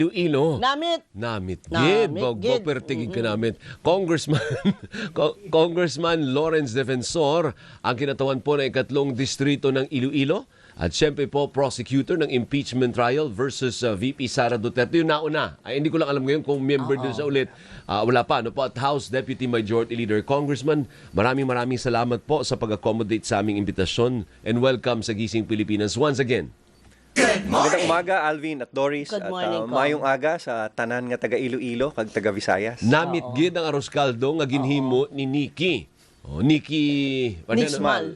Iloilo. Namit. Namit Namit, gid. gid. Bopertigid ka namit. Congressman Lawrence Defensor, ang kinatawan po ng ikatlong distrito ng Iloilo. At syempre po, prosecutor ng impeachment trial versus VP Sara Duterte. Yung nauna. Ay, hindi ko lang alam ngayon kung member din sa ulit. Wala pa. Ano po? At House Deputy Majority Leader. Congressman, maraming salamat po sa pag-accommodate sa aming imbitasyon. And welcome sa Gising Pilipinas once again. Magandang umaga, Alvin at Doris. Good morning, at mayong aga sa tanan nga taga Iloilo kag taga Visayas. Namit gid ang arroz caldo nga ginhimo ni Nikki. Nikki... Nismal.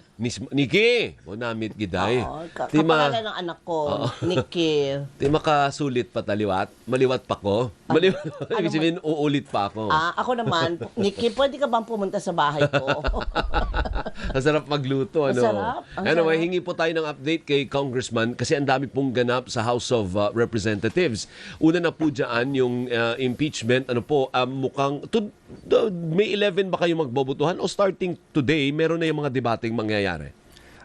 Nikki! Namit giday. Kapangalan ng anak ko, Nikki. Di makasulit pa taliwat. Maliwat pa ko. Maliwat. Ibig sabihin, uulit pa ako. Ako naman, Nikki, pwede ka bang pumunta sa bahay ko? Masarap magluto, ano? Masarap. Ang Anyway, sarap. hingi po tayo ng update kay Congressman kasi ang dami pong ganap sa House of Representatives. Una na po dyan yung impeachment. Ano po, mukhang... May 11 ba kayo magbobotohan o starting today, meron na yung mga debating mangyayari?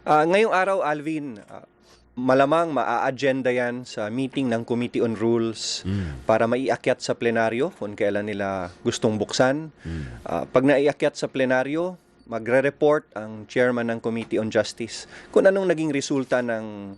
Ngayong araw, Alvin, malamang maa-agenda yan sa meeting ng Committee on Rules para maiakyat sa plenaryo kung kailan nila gustong buksan. Pag naiakyat sa plenaryo, magre-report ang chairman ng Committee on Justice kung anong naging resulta ng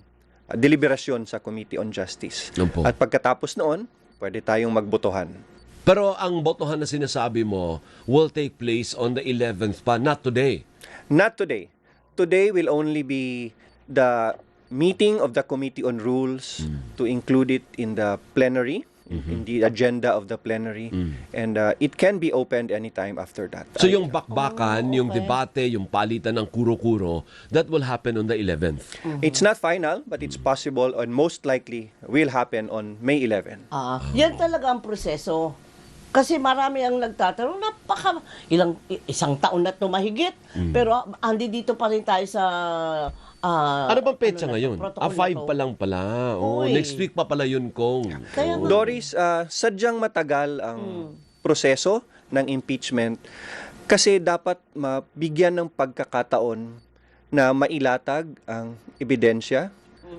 deliberasyon sa Committee on Justice. Opo. At pagkatapos noon, pwede tayong magbotohan. Pero ang botohan na sinasabi mo will take place on the 11th pa, not today. Not today. Today will only be the meeting of the Committee on Rules to include it in the plenary, in the agenda of the plenary, and it can be opened anytime after that. So yung bakbakan, yung debate, yung palitan ng kuro-kuro, that will happen on the 11th. It's not final, but it's possible and most likely will happen on May 11. Yan talaga ang proseso. Kasi marami ang nagtatanong, isang taon na tumahigit. Pero andi dito pa rin tayo sa... Ano bang petsa ngayon? protocol 5 na to. pa lang pala. Uy. Next week pa pala yun, Kong. Kaya nga. Doris, sadyang matagal ang proseso ng impeachment kasi dapat mabigyan ng pagkakataon na mailatag ang ebidensya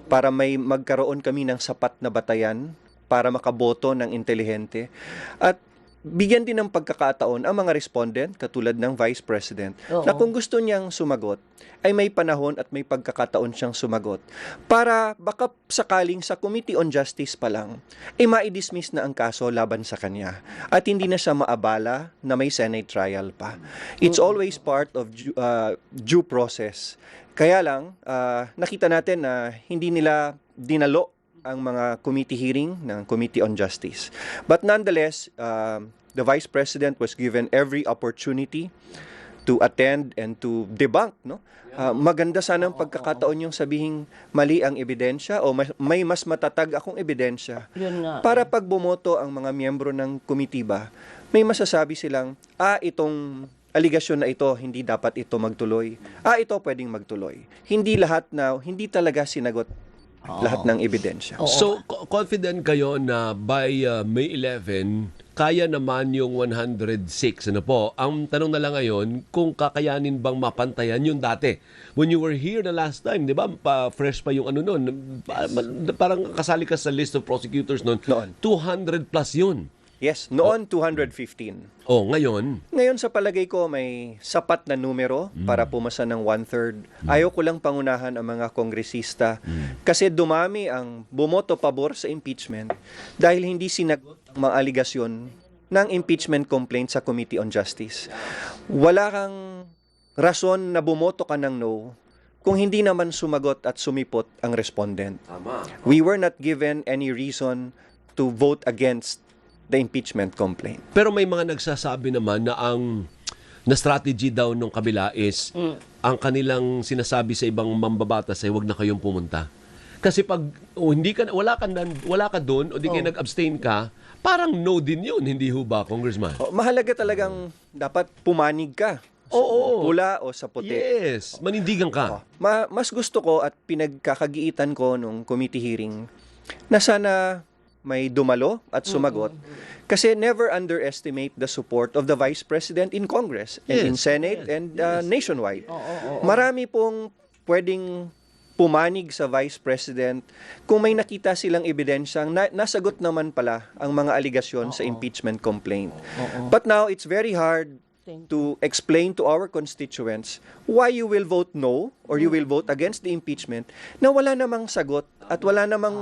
para may magkaroon kami ng sapat na batayan para makaboto ng intelihente at bigyan din ng pagkakataon ang mga respondent katulad ng Vice President na kung gusto niyang sumagot ay may panahon at may pagkakataon siyang sumagot para baka sakaling sa Committee on Justice pa lang ay ma-dismiss na ang kaso laban sa kanya at hindi na siya maabala na may Senate trial pa. It's always part of due process. Kaya lang, nakita natin na hindi nila dinalo ang mga committee hearing ng Committee on Justice. But nonetheless, the Vice President was given every opportunity to attend and to debunk. No? Maganda sana ang pagkakataon yung sabihing mali ang ebidensya o may mas matatag akong ebidensya. Yun nga. Para pag bumoto ang mga miyembro ng komitiba, may masasabi silang, itong aligasyon na ito, hindi dapat ito magtuloy. Ito pwedeng magtuloy. Hindi talaga sinagot lahat ng ebidensya. So, confident kayo na by May 11, kaya naman yung 106. Ano po? Ang tanong na lang ngayon, kung kakayanin bang mapantayan yung dati. When you were here the last time, di ba? Fresh pa yung ano nun. Parang kasali ka sa list of prosecutors nun. Noon. 200 plus yun. Yes, noon 215. Ngayon? Ngayon sa palagay ko may sapat na numero para pumasa ng 1/3. Ayaw ko lang pangunahan ang mga kongresista kasi dumami ang bumoto pabor sa impeachment dahil hindi sinagot ang mga aligasyon ng impeachment complaint sa Committee on Justice. Wala kang rason na bumoto ka ng no kung hindi naman sumagot at sumipot ang respondent. We were not given any reason to vote against the impeachment complaint. Pero may mga nagsasabi naman na na strategy daw nung kabila is ang kanilang sinasabi sa ibang mambabatas ay wag na kayong pumunta. Kasi pag wala ka doon o di kayo nag-abstain ka, parang no din yun, hindi ho ba, Congressman? Mahalaga talagang dapat pumanig ka. Oo. Pula o sa puti. Yes, manindigan ka. Mas gusto ko at pinagkakagiitan ko nung committee hearing na sana may dumalo at sumagot. Kasi never underestimate the support of the Vice President in Congress and in Senate and nationwide. Marami pong pwedeng pumanig sa Vice President kung may nakita silang ebidensyang nasagot naman pala ang mga aligasyon sa impeachment complaint. But now, it's very hard to explain to our constituents why you will vote no or you will vote against the impeachment na wala namang sagot at wala namang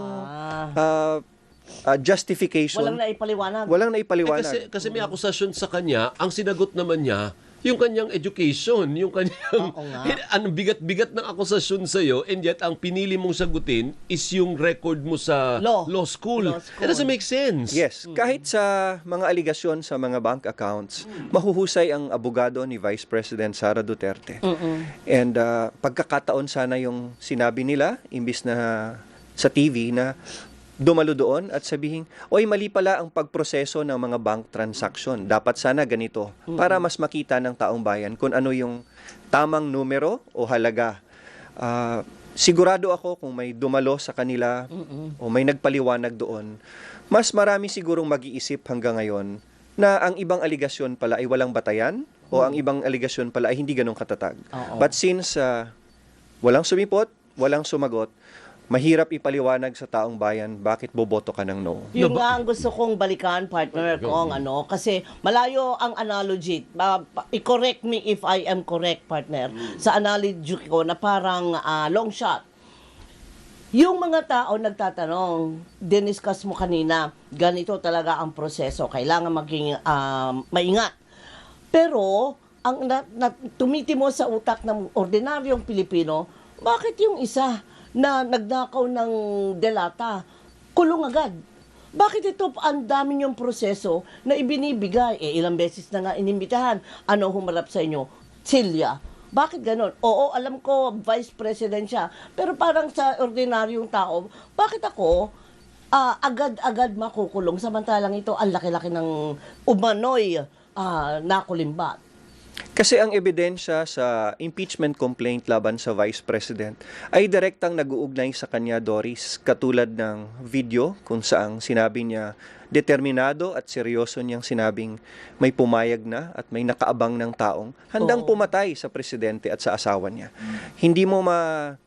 justification. Walang naipaliwanag. Walang naipaliwanag. Kasi may akusasyon sa kanya, ang sinagot naman niya, yung kanyang education, yung kanyang ang bigat-bigat ng akusasyon sa iyo, and yet ang pinili mong sagutin is yung record mo sa law school. It doesn't make sense. Yes, kahit sa mga aligasyon sa mga bank accounts, mahuhusay ang abogado ni Vice President Sara Duterte. And pagkakataon sana yung sinabi nila, imbis na sa TV na dumalo doon at sabihin, oy, mali pala ang pagproseso ng mga bank transaction. Dapat sana ganito para mas makita ng taong bayan kung ano yung tamang numero o halaga. Sigurado ako kung may dumalo sa kanila o may nagpaliwanag doon, mas marami sigurong mag-iisip hanggang ngayon na ang ibang aligasyon pala ay walang batayan o ang ibang aligasyon pala ay hindi ganun katatag. But since walang sumipot, walang sumagot, mahirap ipaliwanag sa taong bayan bakit boboto ka ng no. Yun nga ang gusto kong balikan, partner kong kasi malayo ang analogy. I-correct me if I am correct, partner. Sa analogy ko na parang long shot. Yung mga tao nagtatanong, diniscuss mo kanina, ganito talaga ang proseso. Kailangan maging maingat. Pero, ang tumiti mo sa utak ng ordinaryong Pilipino, bakit yung isa na nagnakaw ng delata, kulong agad? Bakit ito ang dami niyong proseso na ibinibigay? Ilang beses na nga inimbitahan. Ano humarap sa inyo? Silya. Bakit ganon? Oo, alam ko, Vice President siya. Pero parang sa ordinaryong tao, bakit ako agad-agad makukulong? Samantalang ito, ang laki-laki ng umano'y nakulimbat. Kasi ang ebidensya sa impeachment complaint laban sa Vice President ay direktang nag-uugnay sa kanya, Doris, katulad ng video kung saang sinabi niya determinado at seryoso niyang sinabing may pumayag na at may nakaabang ng taong handang pumatay sa presidente at sa asawa niya. Hindi mo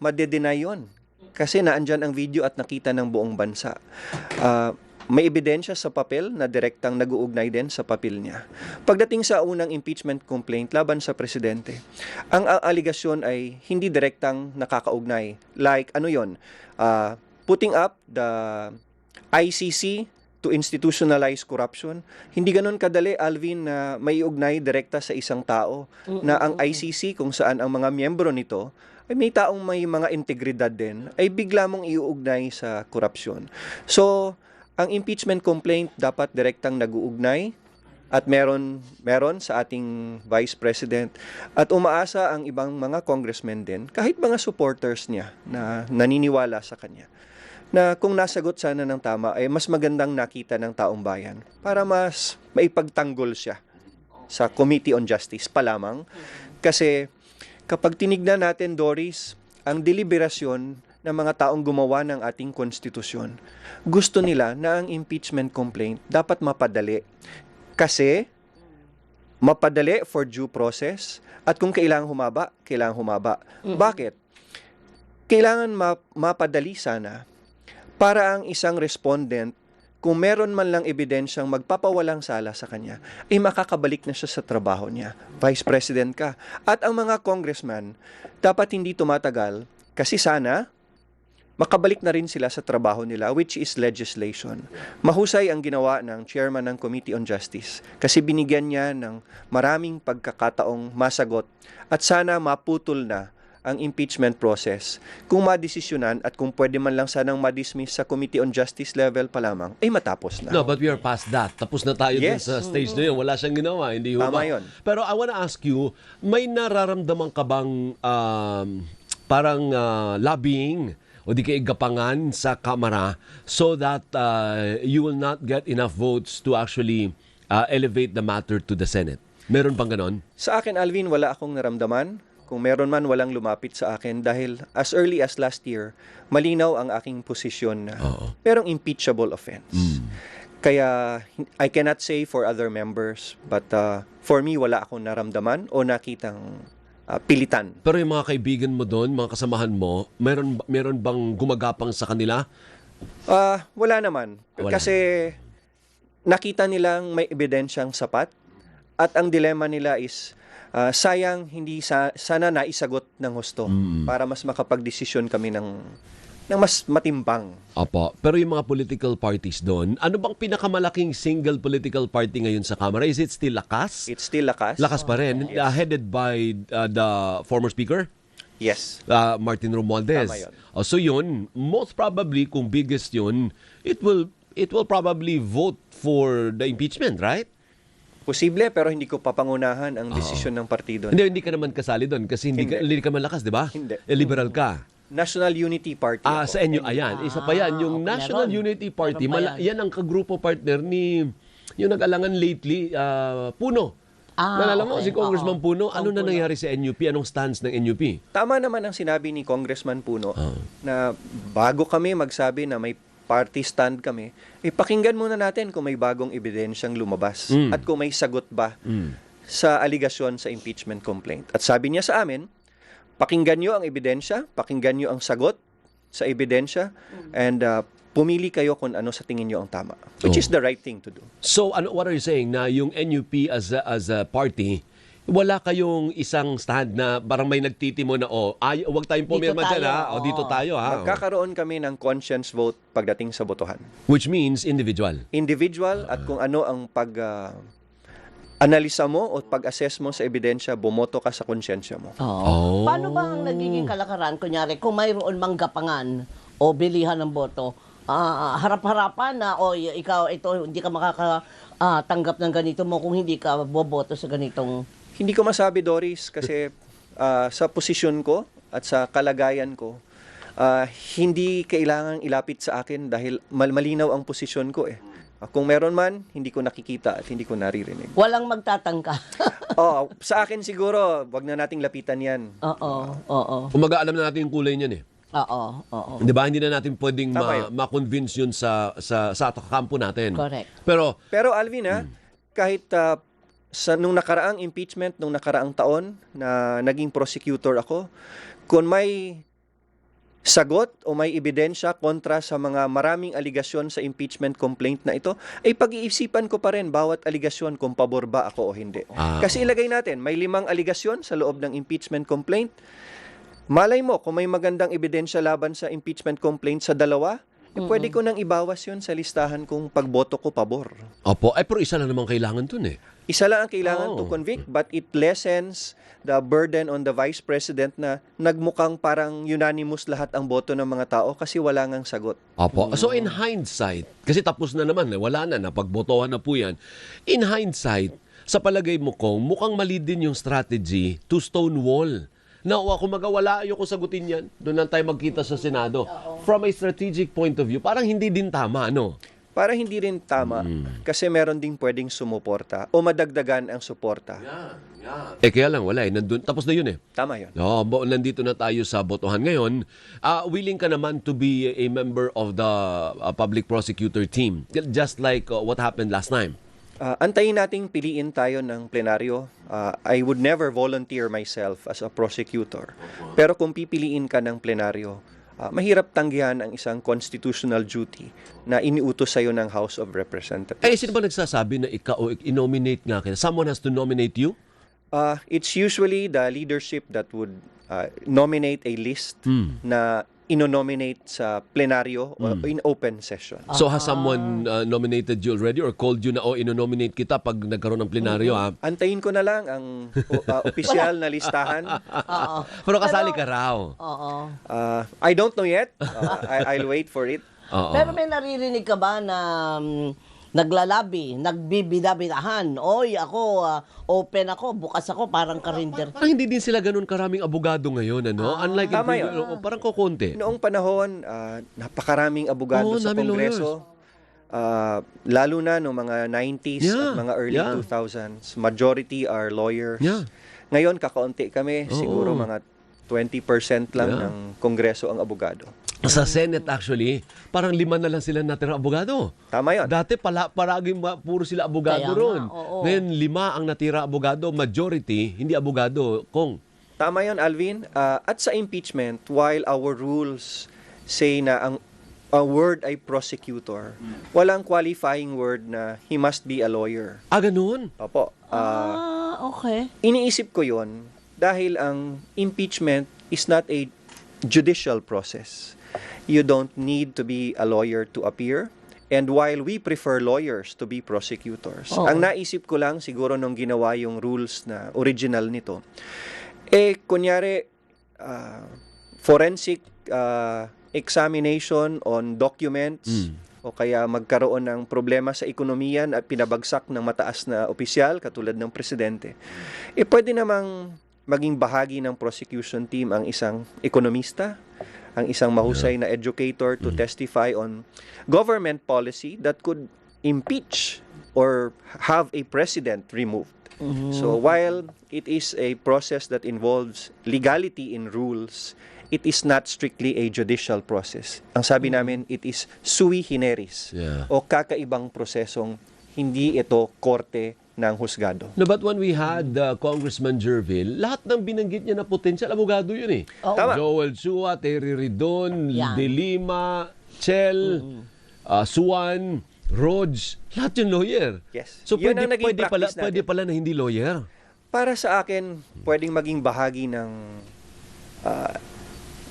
ma-deny yun kasi naandyan ang video at nakita ng buong bansa. May ebidensya sa papel na direktang nag-uugnay din sa papel niya. Pagdating sa unang impeachment complaint laban sa presidente, ang aligasyon ay hindi direktang nakakaugnay. Like, ano yon? Putting up the ICC to institutionalize corruption. Hindi ganun kadali, Alvin, na may ugnay direkta sa isang tao na ang ICC, kung saan ang mga miyembro nito ay may taong may mga integridad din, ay bigla mong iuugnay sa korupsyon. So, ang impeachment complaint dapat direktang nag-uugnay at meron sa ating Vice President at umaasa ang ibang mga congressmen din, kahit mga supporters niya na naniniwala sa kanya, na kung nasagot sana ng tama ay mas magandang nakita ng taong bayan para mas maipagtanggol siya sa Committee on Justice pa lamang. Kasi kapag tinignan natin, Doris, ang deliberasyon ng mga taong gumawa ng ating konstitusyon, gusto nila na ang impeachment complaint dapat mapadali. Kasi mapadali for due process at kung kailangan humaba, kailangan humaba. Bakit? Kailangan mapadali sana para ang isang respondent, kung meron man lang ebidensyang magpapawalang sala sa kanya, ay makakabalik na siya sa trabaho niya. Vice President ka. At ang mga congressman, dapat hindi tumatagal kasi sana makabalik na rin sila sa trabaho nila, which is legislation. Mahusay ang ginawa ng chairman ng Committee on Justice kasi binigyan niya ng maraming pagkakataong masagot at sana maputol na ang impeachment process. Kung madesisyonan at kung pwede man lang sanang madismiss sa Committee on Justice level pa lamang, ay matapos na. No, but we are past that. Tapos na tayo dun sa stage na yun. Wala siyang ginawa, hindi ba? Tama yun. Pero I wanna ask you, may nararamdaman ka bang parang lobbying o di kay gapangan sa Kamara so that you will not get enough votes to actually elevate the matter to the Senate? Meron bang ganon? Sa akin, Alvin, wala akong naramdaman. Kung meron man, walang lumapit sa akin dahil as early as last year, malinaw ang aking posisyon na merong impeachable offense. Kaya I cannot say for other members, but for me, wala akong naramdaman o nakitang pilitan. Pero yung mga kaibigan mo doon, mga kasamahan mo, meron bang gumagapang sa kanila? Wala naman. Wala. Kasi nakita nilang may ebidensyang sapat at ang dilema nila is sayang hindi sana naisagot ng husto para mas makapagdesisyon kami ng mas matimbang. Opo. Pero yung mga political parties doon, ano bang pinakamalaking single political party ngayon sa Kamara? Is it still Lakas? It's still lakas. Lakas pa rin. Headed by the former speaker? Yes. Martin Romualdez. Tama yun. So yun, most probably, kung biggest yun, it will probably vote for the impeachment, right? Posible pero hindi ko papangunahan ang desisyon ng partido. Hindi ka naman kasali doon kasi hindi ka malakas, di ba? Hindi. Liberal ka. National Unity Party. ako. Sa inyo, ayan. Isa pa yan. Yung National meron. Unity Party, Meron pa yan. yan ang kagrupo partner ni, yung nag-alangan lately, Puno. Nalala mo, okay. si Congressman Oo. Puno, ano na Puno. nangyari sa NUP? Anong stance ng NUP? Tama naman ang sinabi ni Congressman Puno na bago kami magsabi na may party stand kami, pakinggan muna natin kung may bagong ebidensyang lumabas at kung may sagot ba sa aligasyon sa impeachment complaint. At sabi niya sa amin, pakinggan nyo ang ebidensya, pakinggan nyo ang sagot sa ebidensya, and pumili kayo kung ano sa tingin nyo ang tama. Which is the right thing to do. So, what are you saying? Na yung NUP as a party, wala kayong isang stand na parang may nagtitimo na, wag tayong pumirma Dito dyan, tayo, ha? O, dito tayo, ha? Magkakaroon kami ng conscience vote pagdating sa botohan. Which means individual. Individual at kung ano ang analisa mo o pag-assess mo sa ebidensya, bumoto ka sa konsyensya mo. Oh. Paano ba ang nagiging kalakaran? Kunyari, kung mayroon mang gapangan o bilihan ng boto, harap-harapan na, ikaw, ito, hindi ka makakatanggap ng ganito mo kung hindi ka boboto sa ganitong... Hindi ko masabi, Doris, kasi sa posisyon ko at sa kalagayan ko, hindi kailangang ilapit sa akin dahil malinaw ang posisyon ko eh. Kung meron man, hindi ko nakikita at hindi ko naririnig. Walang magtatangka. Sa akin siguro, wag na nating lapitan yan. Oo. Kumaga, alam na natin yung kulay niyan, eh. Oo. Di ba? Hindi na natin pwedeng Tama yun. ma-convince yun sa kampo natin. Correct. Pero Alvin, kahit nung nakaraang impeachment, nung nakaraang taon na naging prosecutor ako, kung may sagot o may ebidensya kontra sa mga maraming aligasyon sa impeachment complaint na ito, ay pag-iisipan ko pa rin bawat aligasyon kung pabor ba ako o hindi. Kasi ilagay natin, may 5 aligasyon sa loob ng impeachment complaint. Malay mo, kung may magandang ebidensya laban sa impeachment complaint sa 2, pwede ko nang ibawas yun sa listahan kung pagboto ko pabor. Opo, pero isa lang naman kailangan dun, eh. Isa lang ang kailangan to convict, but it lessens the burden on the Vice President na nagmukhang parang unanimous lahat ang boto ng mga tao kasi wala ngang sagot. Opo. So in hindsight, kasi tapos na naman, wala na, napagbotohan na po yan. In hindsight, sa palagay mo kung mukhang mali din yung strategy to stonewall. Na kung magawala, ayoko sagutin yan. Doon lang tayo magkita sa Senado. From a strategic point of view, parang hindi din tama, no? Para hindi rin tama kasi meron ding pwedeng sumuporta o madagdagan ang suporta. Kaya lang, wala eh. Nandun, tapos na yun eh. Tama yun. Nandito na tayo sa botohan ngayon. Willing ka naman to be a member of the public prosecutor team. Just like what happened last time. Antayin nating piliin tayo ng plenaryo. I would never volunteer myself as a prosecutor. Pero kung pipiliin ka ng plenaryo, mahirap tanggihan ang isang constitutional duty na iniutos sa'yo ng House of Representatives. Sino ba nagsasabi na ikaw i-nominate nga kita? Someone has to nominate you? It's usually the leadership that would nominate a list na inonominate sa plenaryo o in open session. So has someone nominated you already or called you na inonominate kita pag nagkaroon ng plenaryo? Antayin ko na lang ang opisyal na listahan. Pero kasali ka raw. I don't know yet. I'll wait for it. Pero may naririnig ka ba na naglalabi, nagbibidabidahan? Oy, ako, open ako, bukas ako, parang karinder. Parang hindi din sila ganun karaming abogado ngayon, ano? Unlike Tama yun. parang kukonti. Noong panahon, napakaraming abogado sa daming Kongreso. Lalo na noong mga 90s at mga early 2000s. Majority are lawyers. Yeah. Ngayon, kakaunti kami. Siguro mga 20% lang ng Kongreso ang abogado. Sa Senate actually, parang 5 na lang sila natira abogado. Tama yun. Dati palaging puro sila abogado Kaya ron. nga, oo. Ngayon 5 ang natira abogado, majority, hindi abogado, Kong. Tama yon, Alvin. At sa impeachment, while our rules say na ang word ay prosecutor, walang qualifying word na he must be a lawyer. Ganun. Opo. Okay. Iniisip ko yon dahil ang impeachment is not a judicial process. You don't need to be a lawyer to appear. And while we prefer lawyers to be prosecutors, ang naisip ko lang siguro nung ginawa yung rules na original nito, kunyari, forensic examination on documents, o kaya magkaroon ng problema sa ekonomiya at pinabagsak ng mataas na opisyal, katulad ng presidente, pwede namang maging bahagi ng prosecution team ang isang ekonomista, ang isang mahusay na educator to testify on government policy that could impeach or have a president removed. So while it is a process that involves legality in rules, it is not strictly a judicial process. Ang sabi namin, it is sui generis, o kakaibang prosesong hindi ito korte ng husgado. No, but when we had Congressman Jervil, lahat ng binanggit niya na potensyal, abogado yun eh. Tama. Joel Chua, Terry Ridon, Yan. De Lima, Chel, Suan, Rhodes, lahat yung lawyer. Yes. So Yun pwede, ang naging practice pwede natin. pala na hindi lawyer. Para sa akin, pwedeng maging bahagi ng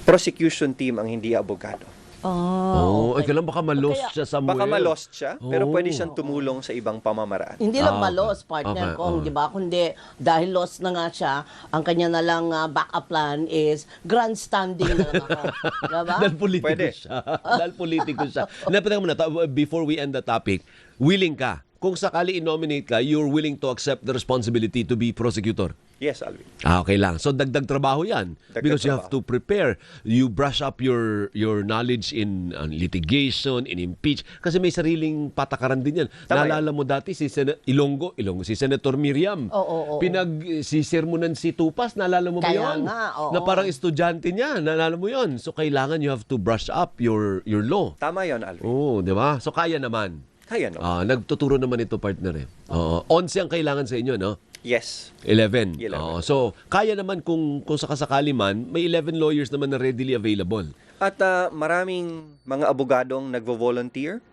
prosecution team ang hindi abogado. Ay, kailan baka ma-lost Kaya- siya somewhere. Baka ma-lost siya, pero Oh. pwede siyang tumulong sa ibang pamamaraan. Hindi lang Okay. malos, partner Okay, ko, okay. di ba? Kundi dahil lost na nga siya, ang kanya na lang backup plan is grandstanding na lang ako. Diba? Dahil politiko Pwede. siya. Dahil politiko siya. Napatang muna, before we end the topic, willing ka, kung sakali i-nominate ka, you're willing to accept the responsibility to be prosecutor? Yes, Alvin. Okay lang. So dagdag trabaho 'yan Dagdag because you have to trabaho. prepare. You brush up your knowledge in litigation, in impeach kasi may sariling patakaran din 'yan. Tama Naalala mo dati si Ilonggo si Senator Miriam. Oo. Pinag-sisirmonan si Tupas, naalala mo ba Kaya 'yon? nga, oo. Na parang estudyante niya, naalala mo 'yon. So kailangan you have to brush up your law. Tama yon, Alvin. Oh, 'di ba? So kaya naman. Kaya no? Nagtuturo naman ito, partner eh. 11 ang kailangan sa inyo, no? Yes. 11. 11. So, kaya naman kung sakasakali man, may 11 lawyers naman na readily available. At maraming mga abogadong nagvo-volunteer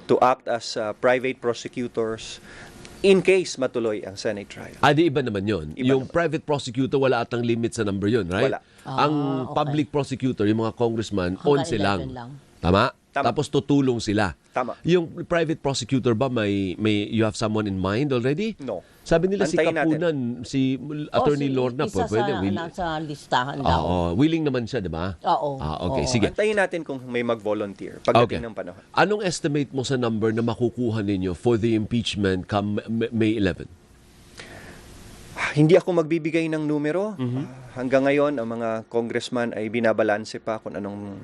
to act as private prosecutors in case matuloy ang Senate trial. Di iba naman yun. Iba Yung naman. private prosecutor, wala atang limit sa number yun, right? Wala. Ang okay. public prosecutor, yung mga congressman, Hanggang 11 lang. 11 lang. Tama? Tama. Tapos tutulong sila. Tama. Yung private prosecutor ba, may you have someone in mind already? No. Sabi nila si Antayin natin. Kapunan, si Attorney Lorna, isa pwede. nasa listahan daw. Willing naman siya, di ba? Oo. Okay, Oo. sige. Antayin natin kung may mag-volunteer pagdating Okay. ng panahon. Anong estimate mo sa number na makukuha ninyo for the impeachment come May 11? Hindi ako magbibigay ng numero. Mm-hmm. Hanggang ngayon, ang mga congressman ay binabalanse pa kung anong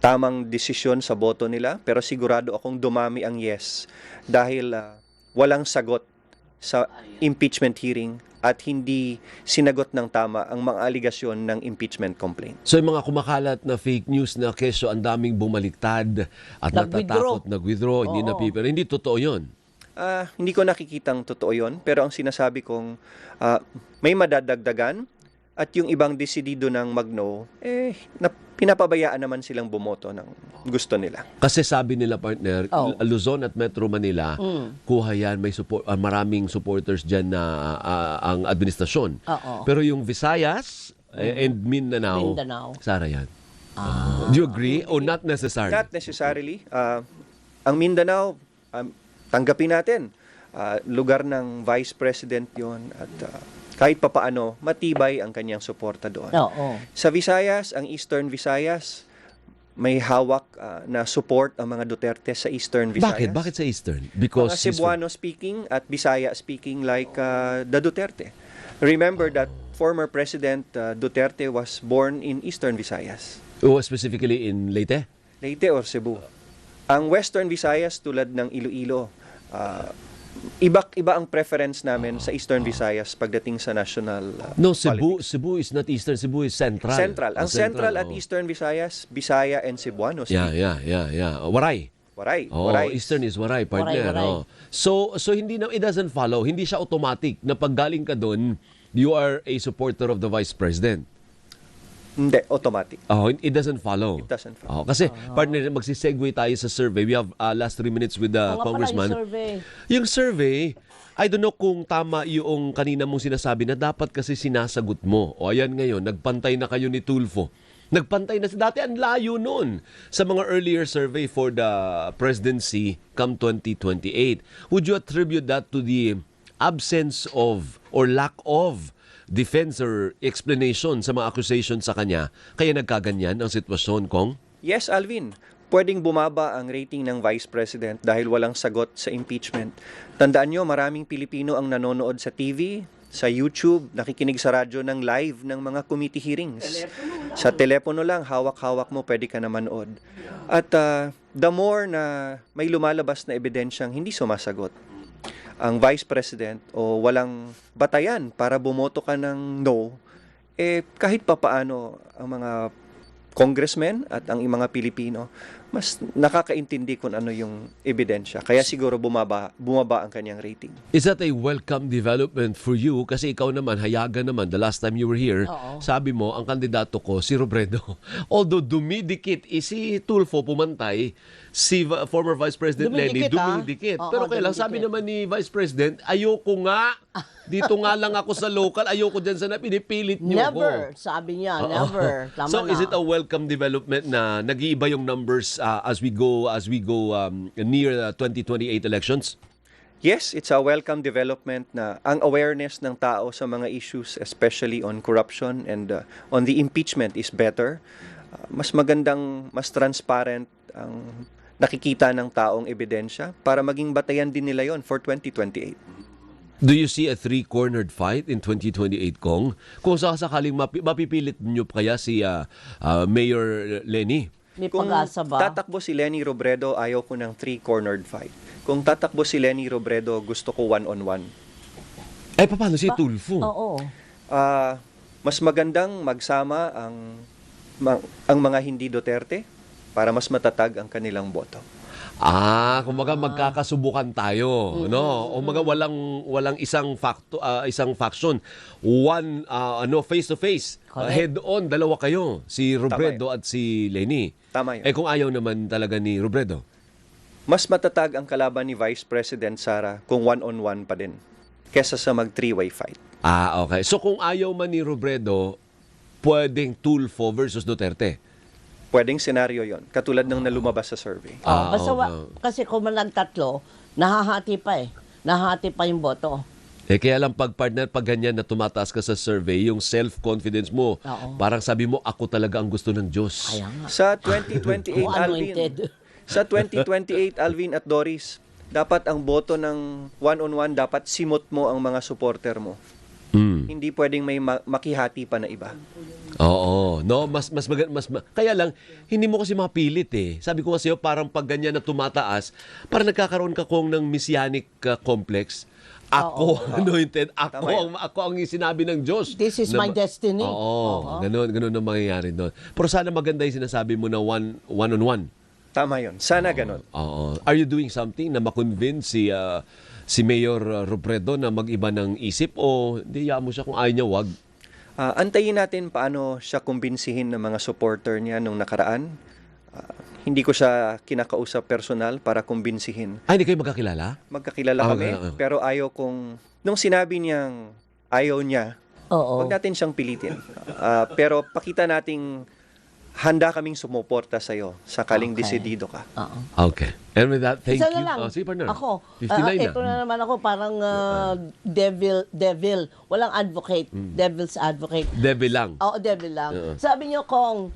tamang desisyon sa boto nila. Pero sigurado akong dumami ang yes dahil walang sagot sa impeachment hearing at hindi sinagot ng tama ang mga aligasyon ng impeachment complaint. So yung mga kumakalat na fake news na keso ang daming bumaliktad at natatakot, nag-withdraw, hindi Oo. napipera. Hindi totoo yun. Hindi ko nakikitang totoo yon, pero ang sinasabi kong may madadagdagan at yung ibang desidido ng mag-no, pinapabayaan naman silang bumoto ng gusto nila. Kasi sabi nila, partner, Oh. Luzon at Metro Manila, kuha yan, may maraming supporters dyan na ang administrasyon. Oo. Pero yung Visayas and Mindanao, Sara yan. Do you agree or not necessarily? Not necessarily. Ang Mindanao, tanggapin natin. Lugar ng Vice President yon at kahit papaano, matibay ang kanyang suporta doon. Oo. Sa Visayas, ang Eastern Visayas, may hawak na support ang mga Duterte sa Eastern Visayas. Bakit? Bakit sa Eastern? Mga Because Cebuano speaking at Bisaya speaking like the Duterte. Remember that former President Duterte was born in Eastern Visayas. specifically in Leyte? Leyte or Cebu. Ang Western Visayas tulad ng Iloilo, iba ang preference namin sa Eastern Visayas pagdating sa national No, politics. Cebu is not Eastern. Cebu is Central. Central. Ang Central at oh. Eastern Visayas, Bisaya and Cebuano speak. Yeah. Waray. Waray. Oh, Waray. Eastern is Waray, partner. Waray. Oh. So hindi na, it doesn't follow. Hindi siya automatic na pag galing ka doon, you are a supporter of the Vice President. Hindi, automatic. Oh, it doesn't follow. It doesn't follow. Oh, kasi partner, magsisegue tayo sa survey. We have last 3 minutes with the Oo nga pala, congressman. yung survey. Yung survey, I don't know kung tama yung kanina mong sinasabi na dapat kasi sinasagot mo. O ayan ngayon, nagpantay na kayo ni Tulfo. Nagpantay na dati ang layo nun sa mga earlier survey for the presidency come 2028. Would you attribute that to the absence of or lack of defense or explanation sa mga accusation sa kanya kaya nagkaganyan ang sitwasyon, Kong? Yes, Alvin. Pwedeng bumaba ang rating ng Vice President dahil walang sagot sa impeachment. Tandaan nyo, maraming Pilipino ang nanonood sa TV, sa YouTube, nakikinig sa radyo ng live ng mga committee hearings. Sa telepono lang, hawak-hawak mo, pwede ka na manood. At the more na may lumalabas na ebidensyang hindi sumasagot, ang Vice President o walang batayan para bumoto ka ng no, kahit papaano ang mga congressmen at ang mga Pilipino, mas nakakaintindi kung ano yung ebidensya. Kaya siguro bumaba ang kanyang rating. Is that a welcome development for you? Kasi ikaw naman, hayagan naman, the last time you were here, sabi mo, ang kandidato ko, si Robredo. Although dumidikit, si Tulfo pumantay, si former Vice President Lenny, dumidikit. Oo, Pero kailan, sabi naman ni Vice President, ayoko nga, dito nga lang ako sa local, ayoko dyan sa pinipilit niyo ako. Never, sabi niya, never. Tama So na. is it a welcome development na nag-iiba yung numbers as we go near the 2028 elections? Yes, it's a welcome development na ang awareness ng tao sa mga issues, especially on corruption and on the impeachment is better. Mas magandang, mas transparent ang nakikita ng taong ebidensya para maging batayan din nila yon for 2028. Do you see a three-cornered fight in 2028, Kong? Kung sakaling mapipilit niyo kaya si Mayor Lenny? May Kung pag-asa ba? tatakbo si Lenny Robredo, ayaw ko ng three-cornered fight. Kung tatakbo si Lenny Robredo, gusto ko one-on-one. Paano si Tulfo? Oo. Mas magandang magsama ang mga hindi Duterte para mas matatag ang kanilang boto. Kumbaga magkakasubukan tayo, no? O mga walang isang faction, one face to face, head on, dalawa kayo, si Robredo at si Lenny. Tama yun. Kung ayaw naman talaga ni Robredo. Mas matatag ang kalaban ni Vice President Sara kung one-on-one pa din kesa sa mag three-way fight. Okay. So kung ayaw man ni Robredo, pwedeng Tulfo versus Duterte. Pwedeng senaryo yon, katulad ng nalumabas sa survey. Basta kasi kung man tatlo, nahahati pa eh. Nahahati pa yung boto. Kaya lang pag ganyan na tumataas ka sa survey, yung self-confidence mo, parang sabi mo, ako talaga ang gusto ng Diyos. Kaya nga. Sa 2028, Anointed. Alvin, sa 2028, Alvin at Doris, dapat ang boto ng one-on-one, dapat simot mo ang mga supporter mo. Hindi pwedeng may makihati pa na iba. Oo. No, kaya lang hindi mo kasi mapilit eh. Sabi ko kasi parang pag ganyan na tumataas, parang nagkakaroon ka kong ng messianic complex. Ako, anointed, ako ang sinabi ng Diyos. This is my destiny. Ganun ang mangyayari doon. Pero sana maganda yung sinasabi mo na one-on-one. Tama yon. Sana ganun. Are you doing something na makonvince si Mayor Robredo na mag-iba ng isip o hindi mo siya kung ayaw niya, wag? Antayin natin paano siya kumbinsihin ng mga supporter niya nung nakaraan. Hindi ko siya kinakausap personal para kumbinsihin. Hindi kayo magkakilala? Magkakilala kami, pero nung sinabi niyang ayaw niya, wag natin siyang pilitin. Pero pakita nating handa kaming sumuporta sa'yo sakaling desidido ka. Okay. And with that, thank Isa you. na lang. Sige, partner. Ako, 59 ito na naman ako, parang devil. Walang advocate. Devil's advocate. Devil lang. Devil lang. Sabi niyo kung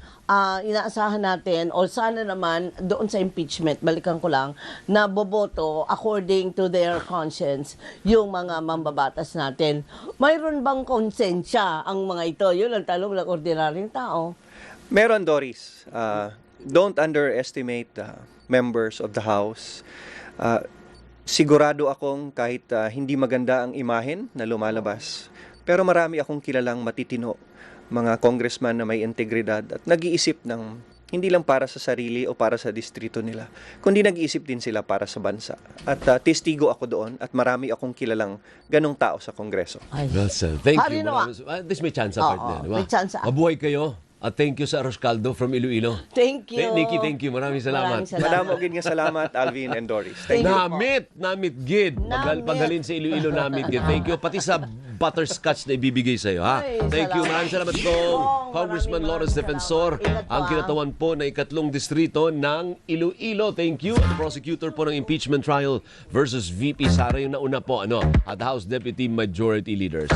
inaasahan natin, o sana naman, doon sa impeachment, balikan ko lang, na boboto according to their conscience, yung mga mambabatas natin. Mayroon bang konsensya ang mga ito? Yun ang tanong ng ordinaryong tao. Meron, Doris. Don't underestimate members of the House. Sigurado akong kahit hindi maganda ang imahen na lumalabas, pero marami akong kilalang matitino, mga congressman na may integridad at nag-iisip ng hindi lang para sa sarili o para sa distrito nila, kundi nag-iisip din sila para sa bansa. At testigo ako doon at marami akong kilalang ganong tao sa Kongreso. Ay. Well, sir, thank Hari you. nawa. This may chance, Oo, partner. Di ba? may chance. Mabuhay kayo. At thank you sa Arroz Caldo from Iloilo. Thank you. Nikki, thank you. Maraming salamat. Maraming salamat. Madamo gid nga salamat, Alvin and Doris. Thank you. Namit gid. Namit. Pagdalin sa Iloilo namit gid. Thank you. Pati sa butterscotch na ibibigay sa'yo, ha? Ay, Thank you. Maraming salamat po. Congressman maraming Lawrence salamat. Defensor, Ingat po, ang ha? kinatawan po na ikatlong distrito ng Iloilo. Thank you. At prosecutor po ng impeachment trial versus VP Sara yung nauna po, at House Deputy Majority Leaders.